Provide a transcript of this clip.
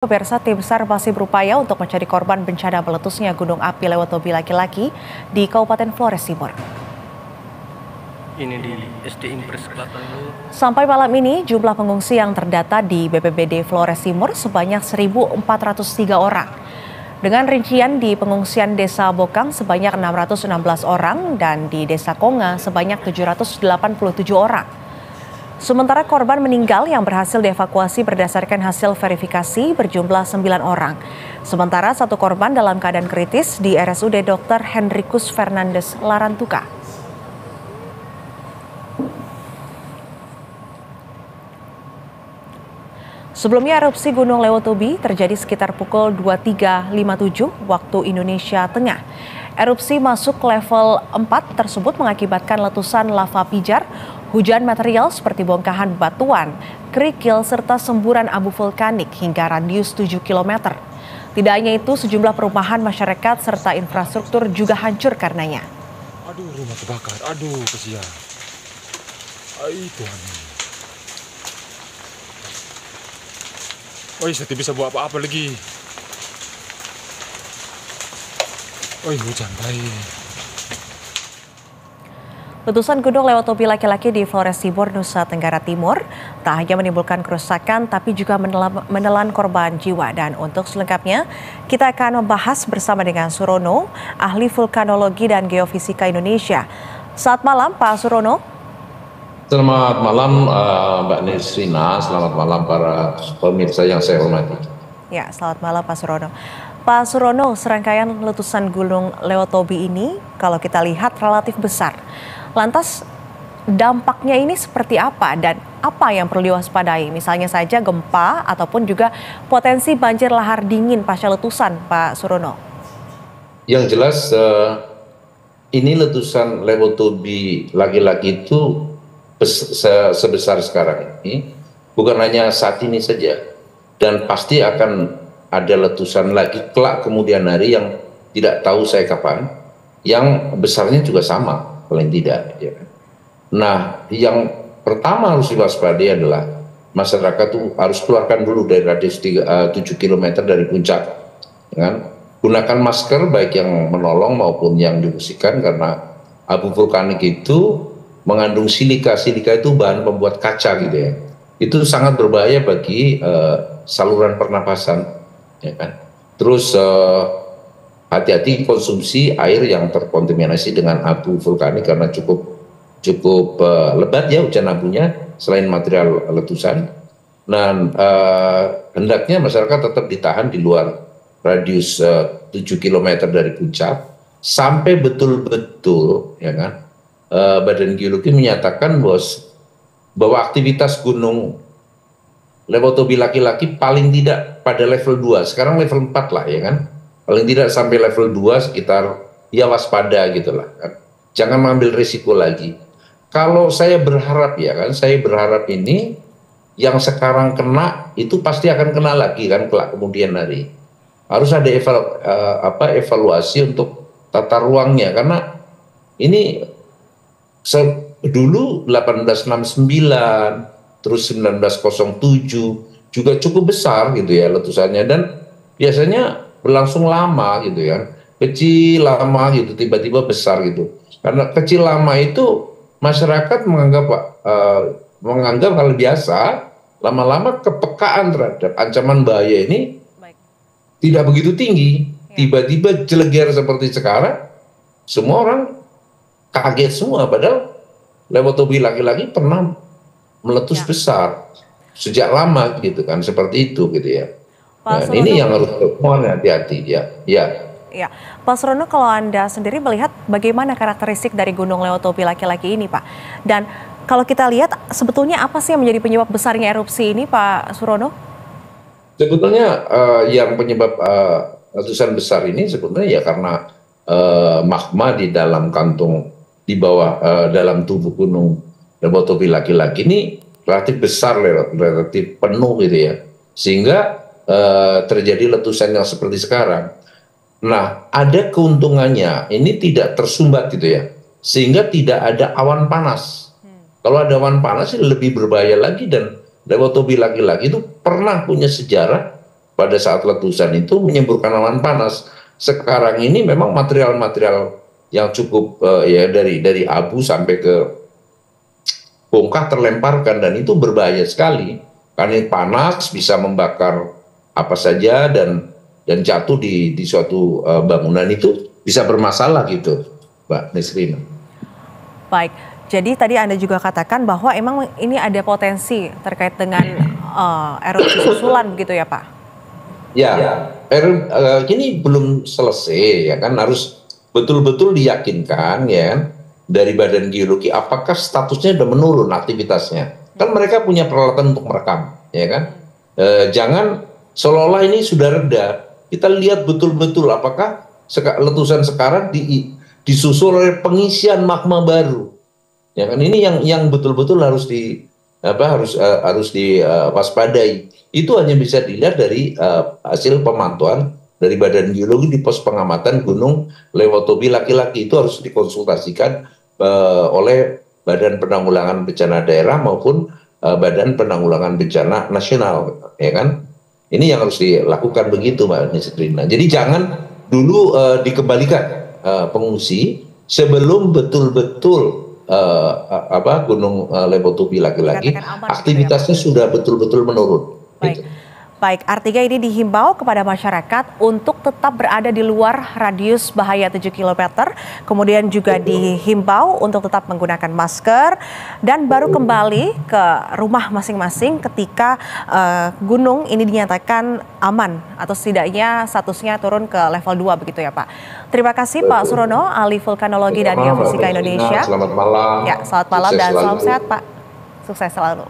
Pemirsa, tim SAR masih berupaya untuk mencari korban bencana meletusnya gunung api Lewotobi laki-laki di Kabupaten Flores Timur. Ini di SD Impres Selatan dulu. Sampai malam ini, jumlah pengungsi yang terdata di BPBD Flores Timur sebanyak 1.403 orang. Dengan rincian di pengungsian Desa Bokang sebanyak 616 orang dan di Desa Konga sebanyak 787 orang. Sementara korban meninggal yang berhasil dievakuasi berdasarkan hasil verifikasi berjumlah 9 orang. Sementara satu korban dalam keadaan kritis di RSUD Dr. Henrikus Fernandes Larantuka. Sebelumnya erupsi Gunung Lewotobi terjadi sekitar pukul 23.57 waktu Indonesia Tengah. Erupsi masuk level 4 tersebut mengakibatkan letusan lava pijar, hujan material seperti bongkahan batuan, kerikil, serta semburan abu vulkanik hingga radius 7 km. Tidak hanya itu, sejumlah perumahan masyarakat serta infrastruktur juga hancur karenanya. Aduh, rumah terbakar. Aduh, kesian. Ay, Tuhan. Oi, saya tidak bisa buat apa-apa lagi. Oi, hujan baik. Letusan Gunung Lewotobi laki-laki di Flores Timur, Nusa Tenggara Timur tak hanya menimbulkan kerusakan tapi juga menelan korban jiwa. Dan untuk selengkapnya kita akan membahas bersama dengan Surono, ahli vulkanologi dan geofisika Indonesia. Selamat malam Pak Surono. Selamat malam Mbak Nisrina, selamat malam para pemirsa yang saya hormati. Ya, selamat malam Pak Surono. Pak Surono, serangkaian letusan Gunung Lewotobi ini kalau kita lihat relatif besar. Lantas dampaknya ini seperti apa dan apa yang perlu diwaspadai? Misalnya saja gempa ataupun juga potensi banjir lahar dingin pasca letusan, Pak Surono. Yang jelas ini letusan Lewotobi laki-laki itu sebesar sekarang ini bukan hanya saat ini saja, dan pasti akan ada letusan lagi kelak kemudian hari yang tidak tahu saya kapan, yang besarnya juga sama paling tidak, ya. Nah, yang pertama harus diwaspadai adalah masyarakat tuh harus keluarkan dulu dari radius 7 km dari puncak, kan? Gunakan masker baik yang menolong maupun yang dibersihkan, karena abu vulkanik itu mengandung silika. Silika itu bahan pembuat kaca gitu ya. Itu sangat berbahaya bagi saluran pernapasan, ya kan? Terus hati-hati konsumsi air yang terkontaminasi dengan abu vulkanik karena cukup lebat ya hujan abunya selain material letusan. Dan hendaknya masyarakat tetap ditahan di luar radius 7 km dari puncak sampai betul-betul, ya kan, Badan Geologi menyatakan bahwa aktivitas gunung Lewotobi laki-laki paling tidak pada level 2, sekarang level 4 lah, ya kan. Paling tidak sampai level 2 sekitar ya waspada gitulah, kan? Jangan mengambil risiko lagi. Kalau saya berharap, ya kan, saya berharap ini yang sekarang kena itu pasti akan kena lagi kan kelak kemudian hari. Harus ada evaluasi untuk tata ruangnya, karena ini dulu 1869 terus 1907 juga cukup besar gitu ya letusannya, dan biasanya berlangsung lama gitu ya, kecil lama gitu, tiba-tiba besar gitu. Karena kecil lama itu masyarakat menganggap hal biasa, lama-lama kepekaan terhadap ancaman bahaya ini tidak begitu tinggi. Tiba-tiba jeleger seperti sekarang, semua orang kaget semua, padahal Lewotobi laki-laki pernah meletus besar sejak lama gitu kan, seperti itu gitu ya. Dan ini yang harus mohon hati-hati ya. Ya, Pak Surono, kalau Anda sendiri melihat bagaimana karakteristik dari Gunung Lewotobi laki-laki ini, Pak? Dan kalau kita lihat sebetulnya apa sih yang menjadi penyebab besarnya erupsi ini, Pak Surono? Sebetulnya yang penyebab letusan besar ini sebetulnya ya karena magma di dalam kantung di bawah dalam tubuh Gunung Lewotobi laki-laki ini relatif besar, relatif penuh gitu ya, sehingga terjadi letusan yang seperti sekarang. Nah, ada keuntungannya, ini tidak tersumbat gitu ya, sehingga tidak ada awan panas. Kalau ada awan panas lebih berbahaya lagi, dan Lewotobi laki-laki itu pernah punya sejarah pada saat letusan itu menyemburkan awan panas. Sekarang ini memang material-material yang cukup ya dari abu sampai ke bongkah terlemparkan, dan itu berbahaya sekali karena panas bisa membakar apa saja dan jatuh di suatu bangunan, itu bisa bermasalah gitu, Mbak Nisrina. Baik, jadi tadi Anda juga katakan bahwa emang ini ada potensi terkait dengan erupsi susulan begitu ya Pak? Ya, ini belum selesai ya kan, harus betul-betul diyakinkan ya kan, dari Badan Geologi apakah statusnya sudah menurun aktivitasnya. Kan mereka punya peralatan untuk merekam ya kan. Jangan seolah-olah ini sudah reda. Kita lihat betul-betul apakah letusan sekarang disusul oleh pengisian magma baru. Ya kan, ini yang betul-betul harus diwaspadai. Itu hanya bisa dilihat dari hasil pemantauan dari Badan Geologi di pos pengamatan Gunung Lewotobi laki-laki. Itu harus dikonsultasikan oleh Badan Penanggulangan Bencana Daerah maupun Badan Penanggulangan Bencana Nasional, ya kan? Ini yang harus dilakukan begitu, Mbak Nisrina. Jadi jangan dulu dikembalikan pengungsi sebelum betul-betul Gunung Lewotobi laki-laki aktivitasnya sudah betul-betul menurun. Baik. Baik, artinya ini dihimbau kepada masyarakat untuk tetap berada di luar radius bahaya 7 km, kemudian juga dihimbau untuk tetap menggunakan masker, dan baru kembali ke rumah masing-masing ketika gunung ini dinyatakan aman, atau setidaknya statusnya turun ke level 2 begitu ya Pak. Terima kasih Pak Surono, ahli vulkanologi dan geofisika Indonesia. Selamat malam. Ya, selamat malam dan salam sehat Pak. Sukses selalu.